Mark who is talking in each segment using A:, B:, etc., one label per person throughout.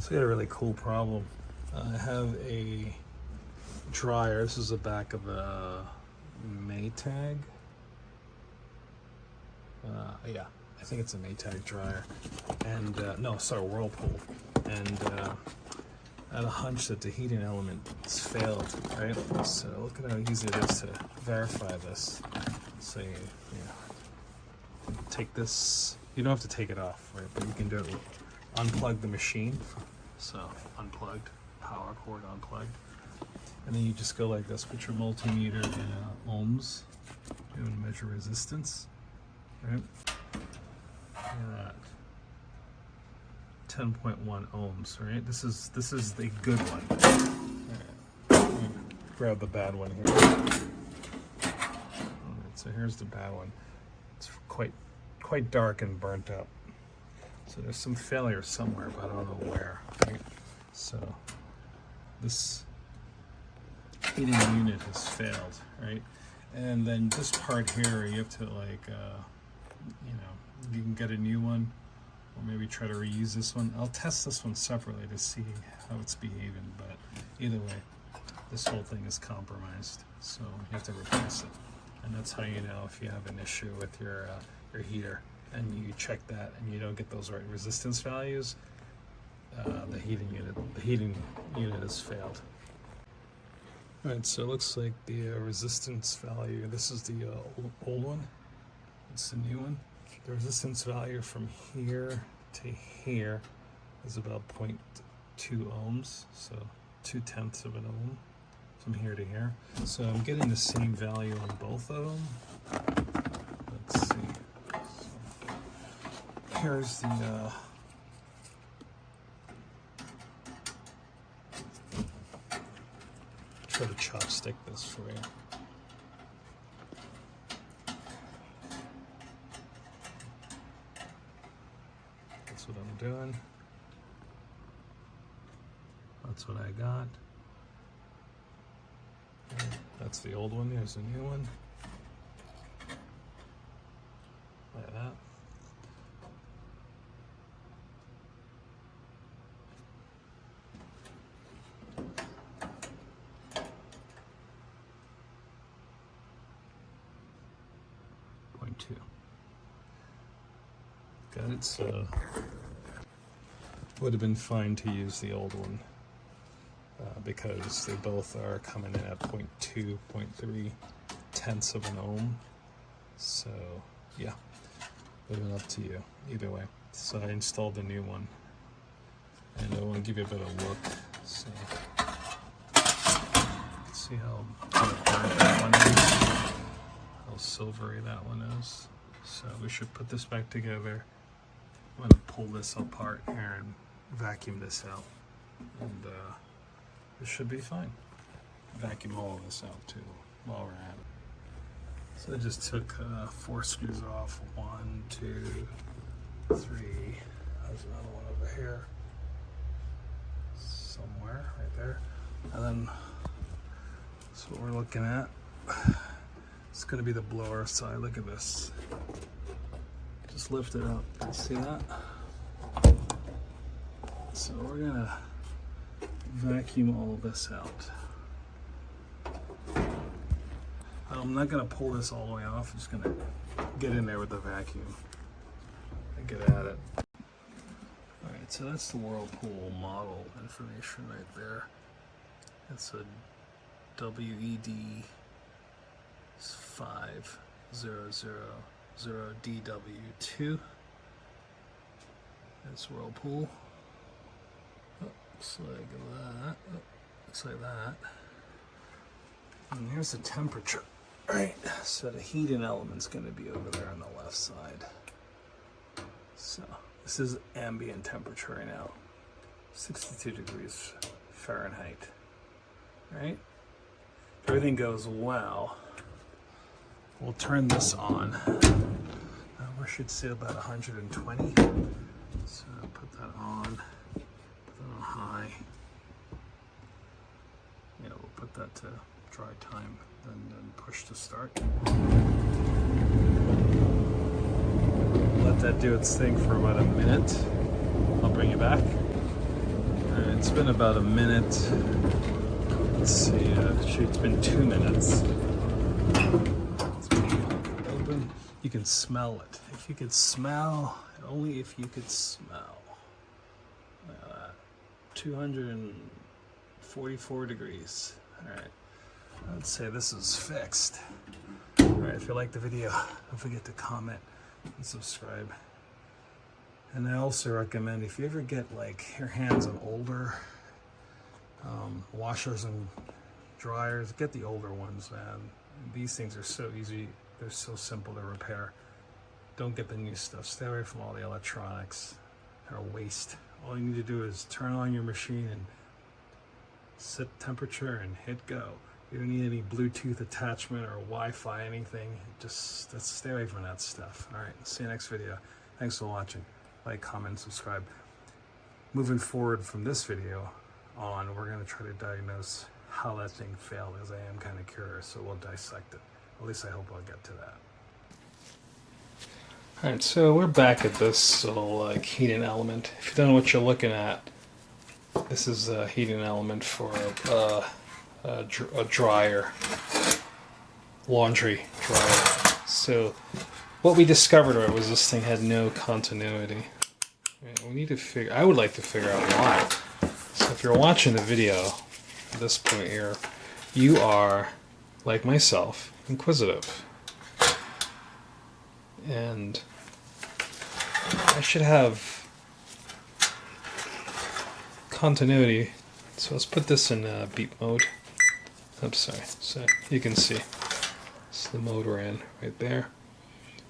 A: So I got a really cool problem. I have a dryer. This is the back of a Maytag. Yeah, I think it's a Maytag dryer. And no, sorry, Whirlpool. And I had a hunch that the heating element has failed, right? So look at how easy it is to verify this. So you take this. You don't have to take it off, right? But you can do it. Unplug the machine. So unplugged, power cord unplugged, and then you just go like this. Put your multimeter in ohms. You want to measure resistance, right? Look at that. 10.1 ohms, right? This is the good one. All right. Grab the bad one here. All right, so here's the bad one. It's quite dark and burnt up. So there's some failure somewhere, but I don't know where. Right? So this heating unit has failed, right? And then this part here, you have to you can get a new one, or maybe try to reuse this one. I'll test this one separately to see how it's behaving, but either way, this whole thing is compromised, so you have to replace it. And that's how you know if you have an issue with your heater, and you check that and you don't get those right resistance values, the heating unit has failed. All right, so it looks like the resistance value, this is the old one, it's the new one. The resistance value from here to here is about 0.2 ohms, so 0.2 of an ohm from here to here. So I'm getting the same value on both of them. Let's see. So here's the try to chopstick this for you. That's what I'm doing. That's what I got. That's the old one. Here's the new one. Like that. .2. Got it. So would have been fine to use the old one because they both are coming in at 0.2, 0.3 tenths of an ohm. So yeah, would have been up to you either way. So I installed the new one, and I want to give you a bit of a look. So see how burnt that one is, how silvery that one is. So we should put this back together. I'm going to pull this apart here and vacuum this out, and this should be fine. Vacuum all of this out too while we're at it. So I just took 4 screws off. 1, 2, 3. There's another one over here somewhere, right there. And then that's what we're looking at. It's going to be the blower side. Look at this. Just lift it up. You see that? So we're going to vacuum all this out. I'm not going to pull this all the way off. I'm just going to get in there with the vacuum and get at it. Alright, so that's the Whirlpool model information right there. It's a WED 5000DW2. That's Whirlpool. Oh, looks like that. Oh, looks like that. And here's the temperature. Right, so the heating element's going to be over there on the left side. So this is ambient temperature right now, 62 degrees Fahrenheit. Right? If everything goes well, we'll turn this on. We should see about 120. So put that on high. Yeah, we'll put that to dry time, then push to start. Let that do its thing for about a minute. I'll bring you back. It's been about a minute. Let's see, actually it's been 2 minutes. It's been open. You can smell it. If you could smell, only if you could smell. 244 degrees. Alright, I'd say this is fixed. Alright, if you like the video, don't forget to comment and subscribe. And I also recommend, if you ever get like your hands on older washers and dryers, get the older ones, man. These things are so easy, they're so simple to repair. Don't get the new stuff. Stay away from all the electronics. They're a waste. All you need to do is turn on your machine and set temperature and hit go. You don't need any Bluetooth attachment or Wi-Fi, anything. Just stay away from that stuff. All right, see you next video. Thanks for watching. Like, comment, subscribe. Moving forward from this video on, we're gonna try to diagnose how that thing failed, as I am kind of curious, so we'll dissect it. At least I hope I'll get to that. All right, so we're back at this little like heating element. If you don't know what you're looking at, this is a heating element for a dryer, laundry dryer. So what we discovered was this thing had no continuity. We need to figure. I would like to figure out why. So if you're watching the video at this point here, you are, like myself, inquisitive, and I should have continuity. So let's put this in beep mode. I'm sorry. So you can see it's the mode we're in right there.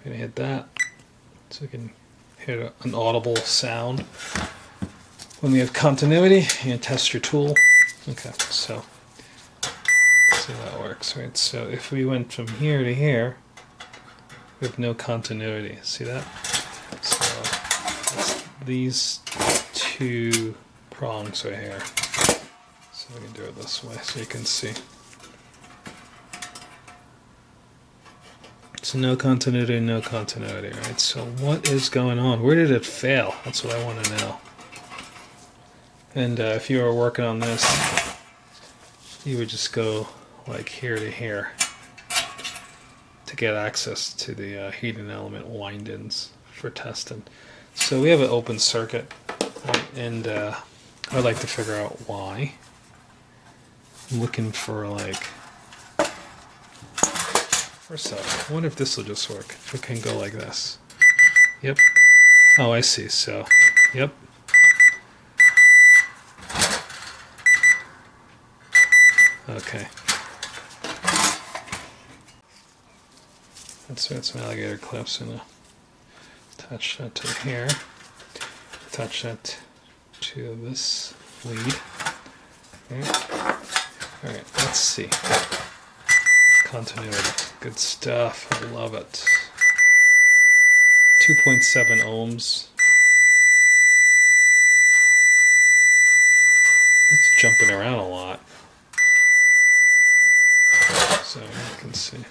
A: I'm gonna hit that so we can hear an audible sound. When we have continuity, you can test your tool. Okay, so let's see how that works, right? So if we went from here to here, we have no continuity. See that? So these two prongs right here. So we can do it this way so you can see. So no continuity, right? So what is going on? Where did it fail? That's what I want to know. And if you were working on this, you would just go like here to here to get access to the heating element wind-ins for testing. So we have an open circuit, right? And I'd like to figure out why. I'm looking for like, first off, I wonder if this will just work. If it can go like this. Yep. Oh, I see. So, yep. Okay. Let's add some alligator clips and attach that to here. Attach that to this lead. Okay. Alright, let's see. Continuity. Good stuff. I love it. 2.7 ohms. It's jumping around a lot. So you can see.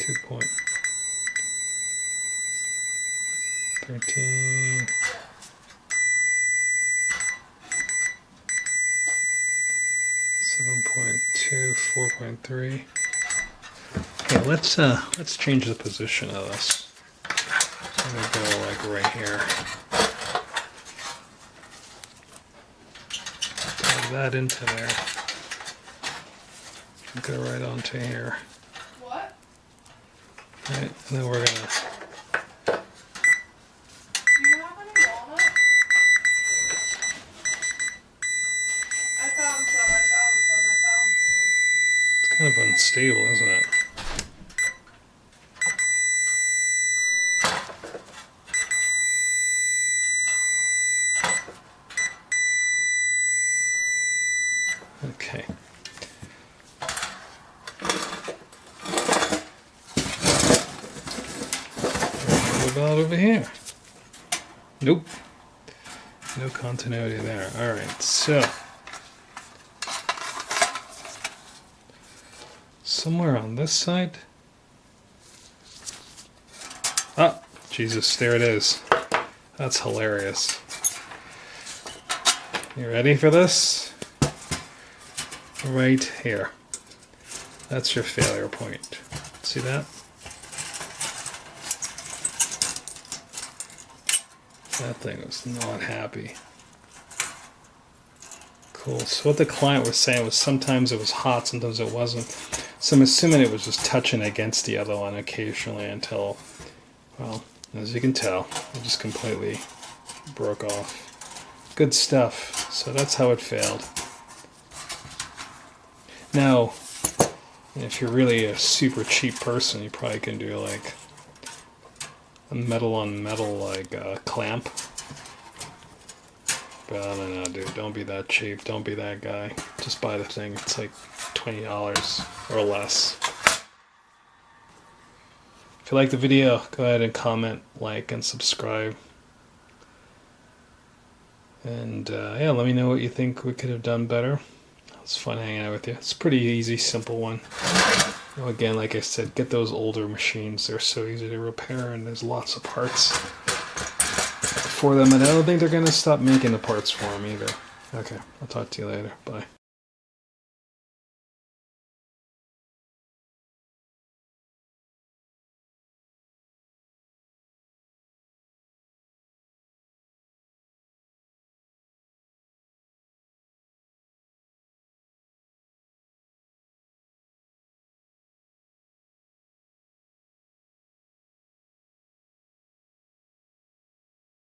A: 2.13. 7.2, 4.3. Okay, let's change the position of this. I'm gonna go like right here. Plug that into there. Go right onto here.
B: What?
A: Right, and then we're gonna.
B: Do you have any walnuts? I found some.
A: It's kind of unstable, isn't it? Okay. What about over here? Nope. No continuity there. Alright, so somewhere on this side. Ah, Jesus, there it is. That's hilarious. You ready for this? Right here. That's your failure point. See that? That thing was not happy. Cool. So what the client was saying was sometimes it was hot, sometimes it wasn't. So I'm assuming it was just touching against the other one occasionally until, well, as you can tell, it just completely broke off. Good stuff. So that's how it failed. Now, if you're really a super cheap person, you probably can do like a metal on metal like clamp. But I don't know, dude. Don't be that cheap. Don't be that guy. Just buy the thing. It's like $20 or less. If you like the video, go ahead and comment, like, and subscribe. And yeah, let me know what you think we could have done better. It's fun hanging out with you. It's a pretty easy, simple one. Again, like I said, get those older machines. They're so easy to repair, and there's lots of parts for them. And I don't think they're going to stop making the parts for them either. Okay, I'll talk to you later. Bye.